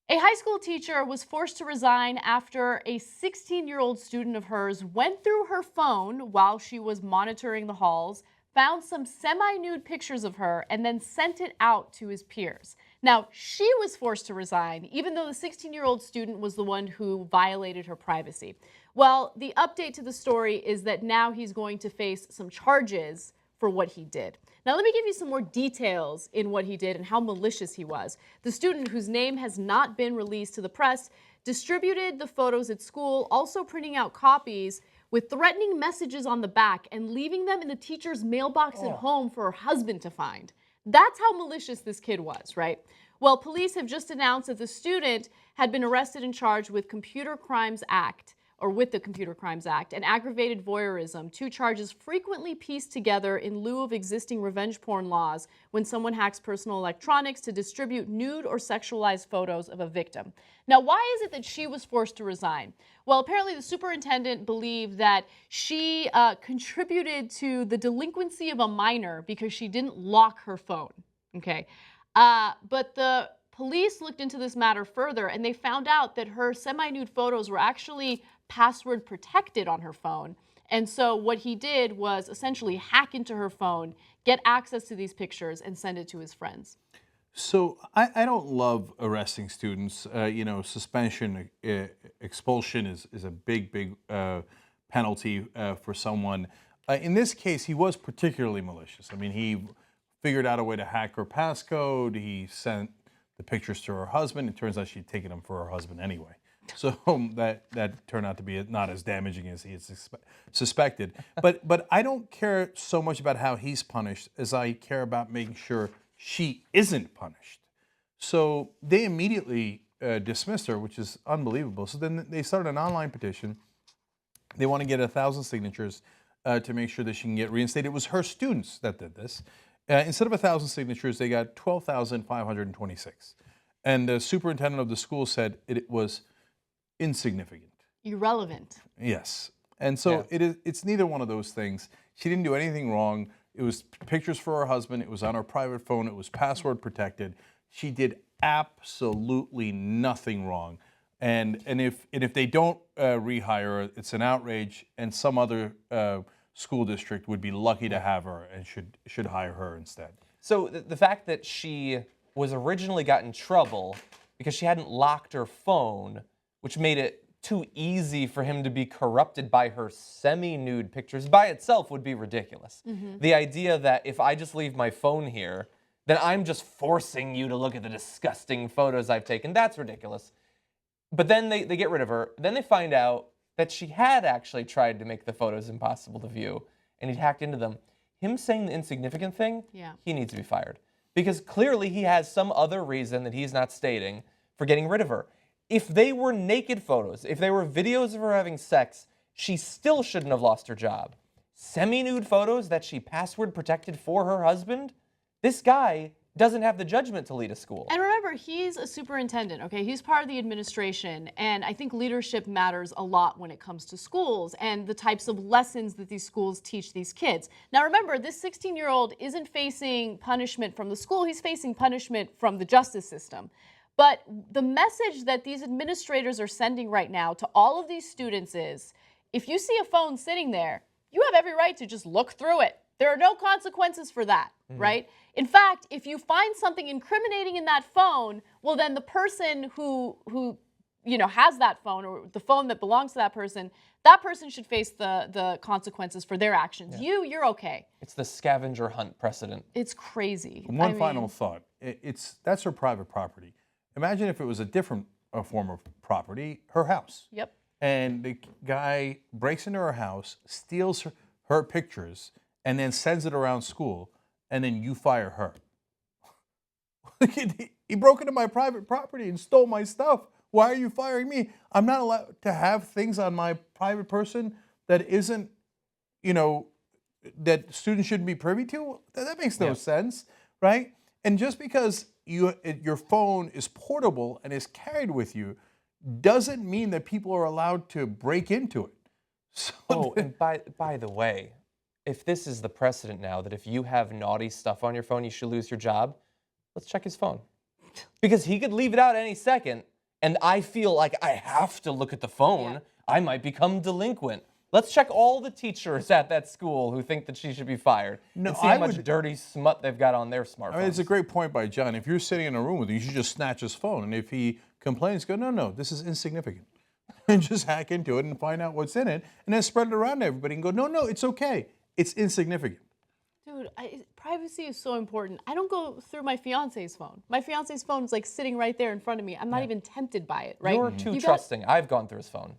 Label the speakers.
Speaker 1: A high school teacher was forced to resign after a 16-year-old student of hers went through her phone while she was monitoring the halls, found some semi-nude pictures of her, and then sent it out to his peers. Now, she was forced to resign, even though the 16-year-old student was the one who violated her privacy. Well, the update to the story is that now he's going to face some charges for what he did. Now, let me give you some more details in what he did and how malicious he was. The student, whose name has not been released to the press, distributed the photos at school, also printing out copies with threatening messages on the back and leaving them in the teacher's mailbox at home for her husband to find. That's how malicious this kid was, right? Well, police have just announced that the student had been arrested and charged with Computer Crimes Act, or with the Computer Crimes Act, and aggravated voyeurism, two charges frequently pieced together in lieu of existing revenge porn laws when someone hacks personal electronics to distribute nude or sexualized photos of a victim. Now, why is it that she was forced to resign? Well, apparently the superintendent believed that she contributed to the delinquency of a minor because she didn't lock her phone, okay? But the police looked into this matter further, and they found out that her semi-nude photos were actually password protected on her phone. And so what he did was essentially hack into her phone, get access to these pictures, and send it to his friends.
Speaker 2: So I don't love arresting students. Suspension, expulsion is a big penalty for someone. In this case, he was particularly malicious. I mean, he figured out a way to hack her passcode. He sent the pictures to her husband. It turns out she'd taken them for her husband anyway. So that turned out to be not as damaging as he had suspected. But I don't care so much about how he's punished as I care about making sure she isn't punished. So they immediately dismissed her, which is unbelievable. So then they started an online petition. They want to get 1,000 signatures to make sure that she can get reinstated. It was her students that did this. Instead of 1,000 signatures, they got 12,526. And the superintendent of the school said it was insignificant.
Speaker 1: Irrelevant.
Speaker 2: Yes. And so it's neither one of those things. She didn't do anything wrong. It was pictures for her husband. It was on her private phone. It was password protected. She did absolutely nothing wrong. And if they don't rehire her, it's an outrage, and some other school district would be lucky to have her and should hire her instead.
Speaker 3: So the fact that she was originally got in trouble because she hadn't locked her phone, which made it too easy for him to be corrupted by her semi-nude pictures, by itself would be ridiculous. The idea that if I just leave my phone here, then I'm just forcing you to look at the disgusting photos I've taken, that's ridiculous. But then they get rid of her. Then they find out that she had actually tried to make the photos impossible to view, and he'd hacked into them. Him saying the insignificant thing, he needs to be fired. Because clearly he has some other reason that he's not stating for getting rid of her. If they were naked photos, if they were videos of her having sex, she still shouldn't have lost her job. Semi-nude photos that she password protected for her husband? This guy doesn't have the judgment to lead a school.
Speaker 1: And remember, he's a superintendent, okay? He's part of the administration, and I think leadership matters a lot when it comes to schools and the types of lessons that these schools teach these kids. Now remember, this 16-year-old isn't facing punishment from the school, he's facing punishment from the justice system. But the message that these administrators are sending right now to all of these students is, if you see a phone sitting there, you have every right to just look through it. There are no consequences for that, right? In fact, if you find something incriminating in that phone, well, then the person who has that phone, or the phone that belongs to that person should face the consequences for their actions. You're okay.
Speaker 3: It's the scavenger hunt precedent.
Speaker 1: It's crazy.
Speaker 2: One final thought. That's her private property. Imagine if it was a different form of property, her house.
Speaker 1: Yep.
Speaker 2: And the guy breaks into her house, steals her pictures, and then sends it around school, and then you fire her. He broke into my private property and stole my stuff. Why are you firing me? I'm not allowed to have things on my private person that isn't, that students shouldn't be privy to. That makes no sense, right? And just because your phone is portable and is carried with you doesn't mean that people are allowed to break into it. So
Speaker 3: and by the way, if this is the precedent now that if you have naughty stuff on your phone, you should lose your job, let's check his phone. Because he could leave it out any second, and I feel like I have to look at the phone,
Speaker 1: Yeah.
Speaker 3: I might become delinquent. Let's check all the teachers at that school who think that she should be fired
Speaker 2: No,
Speaker 3: and see how
Speaker 2: I
Speaker 3: much
Speaker 2: would-
Speaker 3: dirty smut they've got on their smartphones.
Speaker 2: I mean, it's a great point by John. If you're sitting in a room with him, you should just snatch his phone. And if he complains, go, no, this is insignificant. And just hack into it and find out what's in it. And then spread it around to everybody and go, no, it's okay. It's insignificant.
Speaker 1: Dude, privacy is so important. I don't go through my fiance's phone. My fiance's phone is like sitting right there in front of me. I'm not even tempted by it, right?
Speaker 3: You're too
Speaker 1: You got-
Speaker 3: trusting. I've gone through his phone.